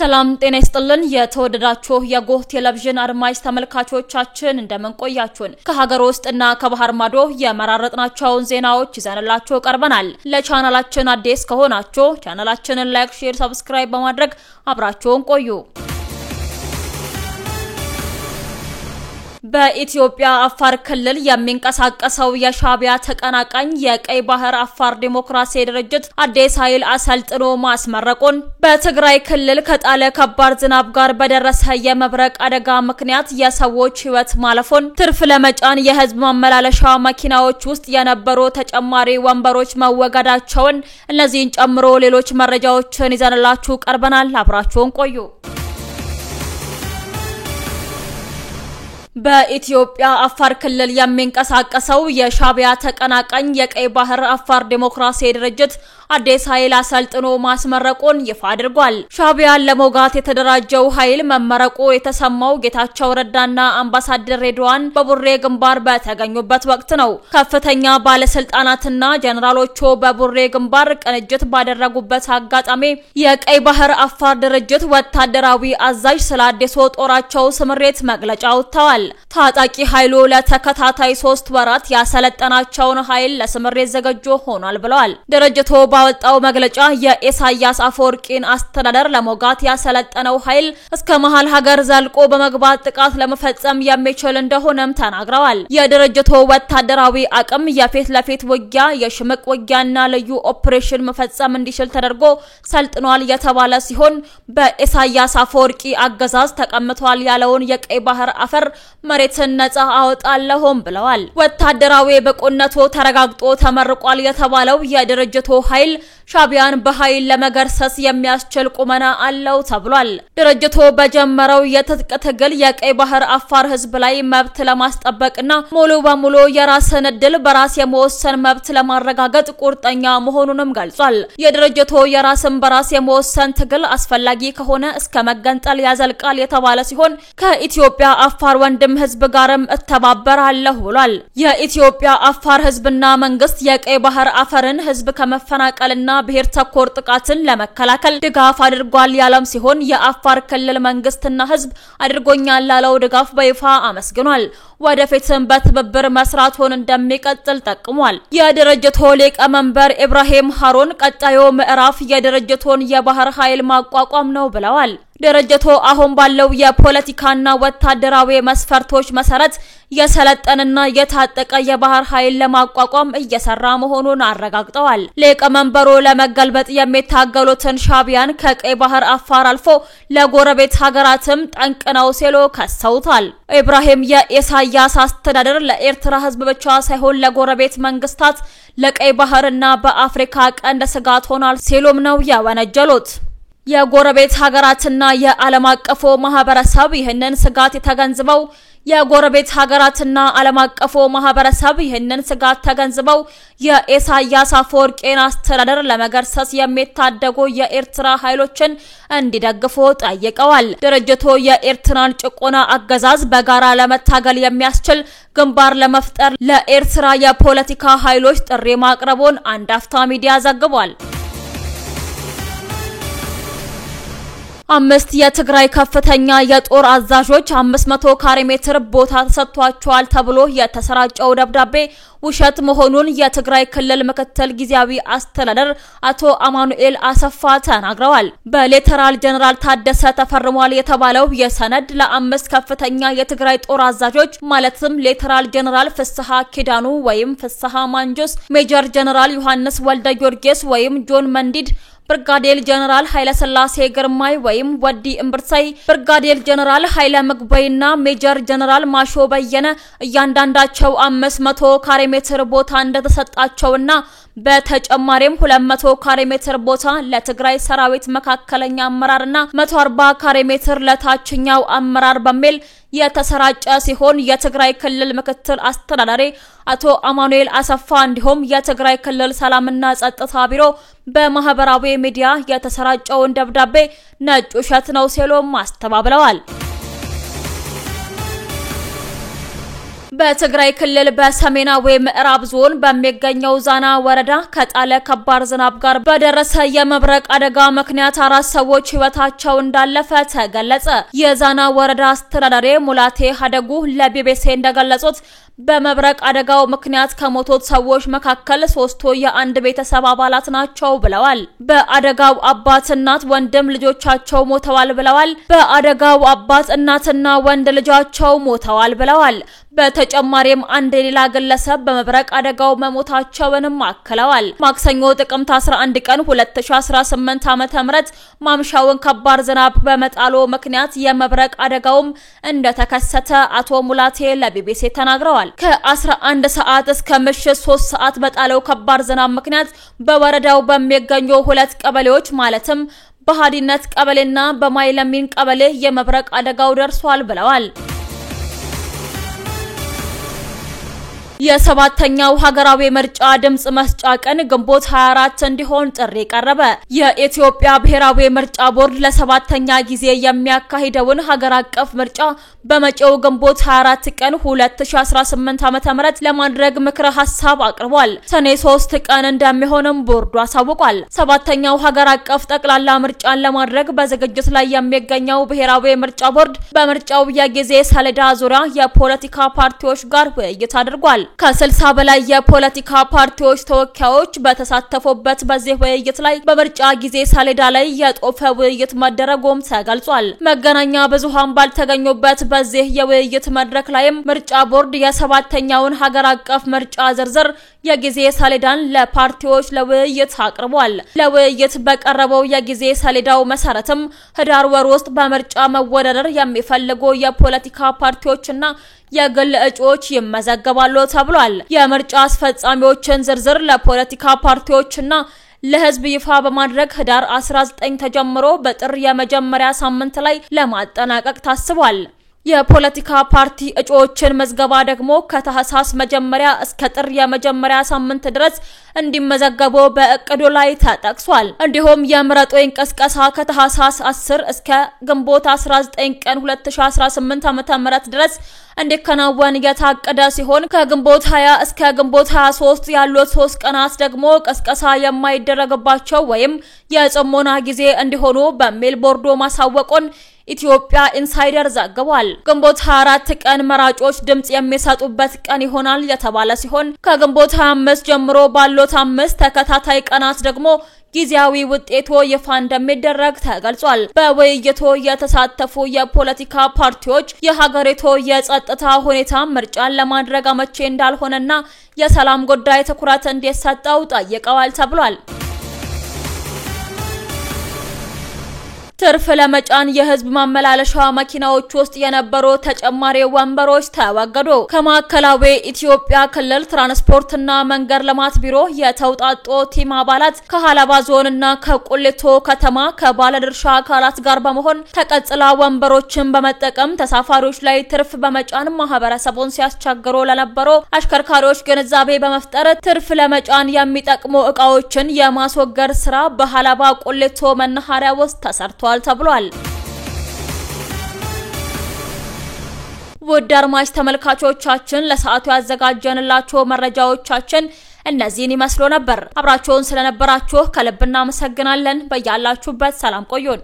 ሰላም ጤና ይስጥልን የተወደዳችሁ የጎህ ቴሌቪዥን አድማጭ ተመልካቾቻችን እንደምን ቆያችሁን ከሀገር ውስጥና ከባህር ማዶ የመራረጥናቸውን ዜናዎች ይዘንላችሁ ቀርበናል ለቻናላችን አዲስ ከሆናችሁ ቻናላችንን ላይክ ሼር ሰብስክራይብ በማድረግ አብራችሁን ቆዩ በኢትዮጵያ አፋር ክልል የሚንቀሳቀሰው የሻቢያ ተቀናቃኝ የቀይ ባህር አፋር ዲሞክራሲ ድርጅት አዲስ ኃይል አሰልጥኖ ማስመረቁን በትግራይ ክልል ከጣለ ከባድ ዝናብ ጋር በደረሰ የመብረቅ አደጋ ምክንያት የሰዎች ህይወት ማለፉን ትርፍ ለመጫን የህዝብ ማመላለሻ መኪናዎች ውስጥ የነበሩ ተጨማሪ ወንበሮች መወገዳቸውን እነዚህን ጨምሮ ሌሎች መረጃዎችን ይዘንላችሁ ቀርበናል አብራችሁን ቆዩ በኢትዮጵያ አፋር ክልል የሚንቀሳቀሰው የሻቢያ ተቀናቃኝ የቀይ ባህር አፋር ዲሞክራሲ ድርጅት አዲስ ኃይል አሰልጥኖ ማስመረቁን ይፋ አድርጓል። ሻቢያ ለሞጋት የተደራጀው ኃይል መመረቁ የተሰማው ጌታቸው ረዳና አምባሳደር ሬድዋን በቡሬ ግንባር በተገኙበት ወቅት ነው። ከፍተኛ ባለስልጣናትና ጀነራሎቹ በቡሬ ግንባር ቅንጅት ባደረጉበት አጋጣሚ የቀይ ባህር አፋር ድርጅት ወታደራዊ አዛዥ ስለ አዲሱ ጦራቸው ስምሬት መግለጫ አውጥተዋል። ታጣቂ ኃይሉ ለተከታታይ 3 ወራት ያሰለጠናቸውን ኃይል ለስምሬት ዘገጆ ሆኗል ብለዋል። ድርጅቱ ባወጣው መግለጫ የኢሳያስ አፈወርቂን አስተዳደር ለሞጋት ያሰለጠነው ኃይል እስከ መሃል ሀገር ዘልቆ በመግባት ጥቃት ለመፈጸም የሚችል እንደሆነም ተናግረዋል። የድርጅቱ ወታደራዊ አቅም የፊት ለፊት ውጊያ፣ የሽምቅ ውጊያና ልዩ ኦፕሬሽን መፈጸም እንዲችል ተደርጎ ሰልጥኗል የተባለ ሲሆን በኢሳያስ አፈወርቂ አገዛዝ ተቀምጧል ያለውን የቀይ ባህር አፈር መሬትን ነፃ አወጣለሁም ብለዋል። ወታደራዊ በቁነቱ ተረጋግጦ ተመርቋል የተባለው የድርጅቱ ኃይል ሻቢያን በኃይል ለመገርሰስ የሚያስችል ቁመና አለው ተብሏል። ድርጅቱ በጀመረው የትጥቅ ትግል የቀይ ባህር አፋር ህዝብ ላይ መብት ለማስጠበቅና ሙሉ በሙሉ የራስን ዕድል በራስ የመወሰን መብት ለማረጋገጥ ቁርጠኛ መሆኑንም ገልጿል። የድርጅቱ የራስን በራስ የመወሰን ትግል አስፈላጊ ከሆነ እስከ መገንጠል ያዘልቃል የተባለ ሲሆን ከኢትዮጵያ አፋር ወንድም ህዝብ ጋርም እተባበራለሁ ብሏል። የኢትዮጵያ አፋር ህዝብና መንግስት የቀይ ባህር አፈርን ህዝብ ከመፈናቀልና ብሔር ተኮር ጥቃትን ለመከላከል ድጋፍ አድርጓል ያለም ሲሆን የአፋር ክልል መንግስትና ህዝብ አድርጎኛል ያለው ድጋፍ በይፋ አመስግኗል። ወደፊትም በትብብር መስራቱን እንደሚቀጥል ጠቅሟል። የድርጅቱ ሊቀመንበር ኢብራሂም ሃሩን ቀጣዩ ምዕራፍ የድርጅቱን የባህር ኃይል ማቋቋም ነው ብለዋል። ድርጅቱ አሁን ባለው የፖለቲካና ወታደራዊ መስፈርቶች መሰረት የሰለጠነና የታጠቀ የባህር ኃይል ለማቋቋም እየሰራ መሆኑን አረጋግጠዋል። ሊቀመንበሩ ለመገልበጥ የሚታገሉትን ሻቢያን ከቀይ ባህር አፋር አልፎ ለጎረቤት ሀገራትም ጠንቅ ነው ሲሉ ከሰውታል። ኢብራሂም የኢሳያስ አስተዳደር ለኤርትራ ህዝብ ብቻ ሳይሆን ለጎረቤት መንግስታት ለቀይ ባህርና በአፍሪካ ቀንድ ስጋት ሆኗል ሲሉም ነው ያወነጀሉት። የጎረቤት ሀገራትና የዓለም አቀፉ ማህበረሰብ ይህንን ስጋት ተገንዝበው የኢሳያስ አፈወርቂን አስተዳደር ለመገርሰስ የሚታደጉ የኤርትራ ኃይሎችን እንዲደግፉ ጠይቀዋል። ድርጅቱ የኤርትራን ጭቆና አገዛዝ በጋራ ለመታገል የሚያስችል ግንባር ለመፍጠር ለኤርትራ የፖለቲካ ኃይሎች ጥሪ ማቅረቡን አንድ አፍታ ሚዲያ ዘግቧል። 5 የትግራይ ከፍተኛ የጦር አዛዦች 500 ካሬ ሜትር ቦታ ተሰጥቷቸዋል ተብሎ የተሰራጨው ደብዳቤ ውሸት መሆኑን የትግራይ ክልል ምክትል ጊዜያዊ አስተዳደር አቶ አማኑኤል አሰፋ ተናግረዋል። በሌተናል ጀነራል ታደሰ ተፈርሟል የተባለው የሰነድ ለ5 ከፍተኛ የትግራይ ጦር አዛዦች ማለትም ሌተናል ጀነራል ፍስሐ ኪዳኑ ወይም ፍስሐ ማንጆስ፣ ሜጀር ጀነራል ዮሐንስ ወልደ ጊዮርጊስ ወይም ጆን መንዲድ፣ ብርጋዴር ጀነራል ኃይለ ሥላሴ ግርማይ ወይም ወዲ እምብርሳይ፣ ብርጋዴር ጀነራል ኃይለ ምግበይና ሜጀር ጀነራል ማሾ በየነ እያንዳንዳቸው 500 ካሬ ሜትር ቦታ እንደተሰጣቸውና በተጨማሪም 200 ካሬ ሜትር ቦታ ለትግራይ ሰራዊት መካከለኛ አመራርና 140 ካሬ ሜትር ለታችኛው አመራር በሚል የተሰራጨ ሲሆን የትግራይ ክልል ምክትል አስተዳዳሪ አቶ አማኑኤል አሰፋ እንዲሁም የትግራይ ክልል ሰላምና ጸጥታ ቢሮ በማህበራዊ ሚዲያ የተሰራጨውን ደብዳቤ ነጭ ውሸት ነው ሲሉ ማስተባብለዋል። በትግራይ ክልል በሰሜናዊ ምዕራብ ዞን በሚገኘው ዛና ወረዳ ከጣለ ከባድ ዝናብ ጋር በደረሰ የመብረቅ አደጋ ምክንያት 4 ሰዎች ህይወታቸው እንዳለፈ ተገለጸ። የዛና ወረዳ አስተዳዳሪ ሙላቴ ሀደጉ ለቢቢሲ እንደገለጹት በመብረቅ አደጋው ምክንያት ከሞቱት ሰዎች መካከል 3ቱ የአንድ ቤተሰብ አባላት ናቸው ብለዋል። በአደጋው አባት፣ እናት፣ ወንድም ልጆቻቸው ሞተዋል ብለዋል። በአደጋው አባት፣ እናትና ወንድ ልጃቸው ሞተዋል ብለዋል። በተጨማሪም አንድ ሌላ ግለሰብ በመብረቅ አደጋው መሞታቸውንም አክለዋል። ማክሰኞ ጥቅምት 11 ቀን 2018 ዓ.ም ማምሻውን ከባድ ዝናብ በመጣሉ ምክንያት የመብረቅ አደጋውም እንደተከሰተ አቶ ሙላቴ ለቢቢሲ ተናግረዋል። ከ11 ሰዓት እስከ ምሽት 3 ሰዓት በጣለው ከባድ ዝናብ ምክንያት በወረዳው በሚገኙ 2 ቀበሌዎች ማለትም በሃዲነት ቀበሌና በማይለሚን ቀበሌ የመብረቅ አደጋው ደርሷል ብለዋል። የሰባተኛው ሀገራዊ ምርጫ ድምጽ መስጫ ቀን ግንቦት 24 እንዲሆን ጥሪ ቀረበ። የኢትዮጵያ ብሔራዊ ምርጫ ቦርድ ለሰባተኛ ጊዜ የሚያካሂደውን ሀገር አቀፍ ምርጫ በመጪው ግንቦት 24 ቀን 2018 ዓ.ም ለማድረግ ምክረ ሐሳብ አቅርቧል። ሰኔ 3 ቀን እንደሚሆንም ቦርዱ አሳውቋል። ሰባተኛው ሀገር አቀፍ ጠቅላላ ምርጫን ለማድረግ በዝግጅት ላይ የሚገኘው ብሔራዊ ምርጫ ቦርድ በምርጫው የጊዜ ሰሌዳ ዙሪያ የፖለቲካ ፓርቲዎች ጋር ውይይት አድርጓል። ከ60 በላይ የፖለቲካ ፓርቲዎች ተወካዮች በተሳተፉበት በዚህ ውይይት ላይ በምርጫ ጊዜ ሰሌዳ ላይ የጦፈ ውይይት መደረጉም ተገልጿል። መገናኛ ብዙሃን ባልተገኙበት በዚህ የውይይት መድረክ ላይም ምርጫ ቦርድ የሰባተኛውን ሀገር አቀፍ ምርጫ ዝርዝር የጊዜ ሰሌዳን ለፓርቲዎች ለውይይት አቅርቧል። ለውይይት በቀረበው የጊዜ ሰሌዳው መሰረትም ህዳር ወር ውስጥ በምርጫ መወዳደር የሚፈልጉ የፖለቲካ ፓርቲዎችና የግል እጩዎች ይመዘገባሉ ተብሏል። የምርጫ አስፈጻሚዎችን ዝርዝር ለፖለቲካ ፓርቲዎችና ለህዝብ ይፋ በማድረግ ህዳር 19 ተጀምሮ በጥር የመጀመሪያ ሳምንት ላይ ለማጠናቀቅ ታስቧል። የፖለቲካ ፓርቲ እጩዎችን መዝገባ ደግሞ ከታህሳስ መጀመሪያ እስከ ጥር የመጀመሪያ ሳምንት ድረስ እንዲመዘገቡ በእቅዱ ላይ ተጠቅሷል። እንዲሁም የምረጡኝ ቅስቀሳ ከታህሳስ 10 እስከ ግንቦት 19 ቀን 2018 ዓ.ም ድረስ እንዲከናወን የታቀደ ሲሆን ከግንቦት 20 እስከ ግንቦት 23 ያሉት 3 ቀናት ደግሞ ቅስቀሳ የማይደረግባቸው ወይም የጽሞና ጊዜ እንዲሆኑ በሚል ቦርዱ ማሳወቁን ኢትዮጵያ ኢንሳይደር ዘግቧል። ግንቦት 24 ቀን መራጮች ድምጽ የሚሰጡበት ቀን ይሆናል የተባለ ሲሆን ከግንቦት 25 ጀምሮ ባሉት 5 ተከታታይ ቀናት ደግሞ ጊዜያዊ ውጤቱ ይፋ እንደሚደረግ ተገልጿል። በውይይቱ የተሳተፉ የፖለቲካ ፓርቲዎች የሀገሪቱ የጸጥታ ሁኔታ ምርጫን ለማድረግ አመቺ እንዳልሆነና የሰላም ጉዳይ ትኩረት እንዲሰጠው ጠይቀዋል ተብሏል። ትርፍ ለመጫን የህዝብ ማመላለሻ መኪናዎች ውስጥ የነበሩ ተጨማሪ ወንበሮች ተወገዱ። ከማዕከላዊ ኢትዮጵያ ክልል ትራንስፖርትና መንገድ ልማት ቢሮ የተውጣጡ ቲም አባላት ከሃላባ ዞንና ከቁሊቶ ከተማ ከባለድርሻ አካላት ጋር በመሆን ተቀጽላ ወንበሮችን በመጠቀም ተሳፋሪዎች ላይ ትርፍ በመጫን ማህበረሰቡን ሲያስቸግሩ ለነበሩ አሽከርካሪዎች ግንዛቤ በመፍጠር ትርፍ ለመጫን የሚጠቅሙ እቃዎችን የማስወገድ ስራ በሃላባ ቁሊቶ መናኸሪያ ውስጥ ተሰርቷል ተብሏል። ውድ አድማጭ ተመልካቾቻችን ለሰዓቱ ያዘጋጀንላችሁ መረጃዎቻችን እነዚህን ይመስሉ ነበር። አብራችሁን ስለነበራችሁ ከልብ እናመሰግናለን። በያላችሁበት ሰላም ቆዩን።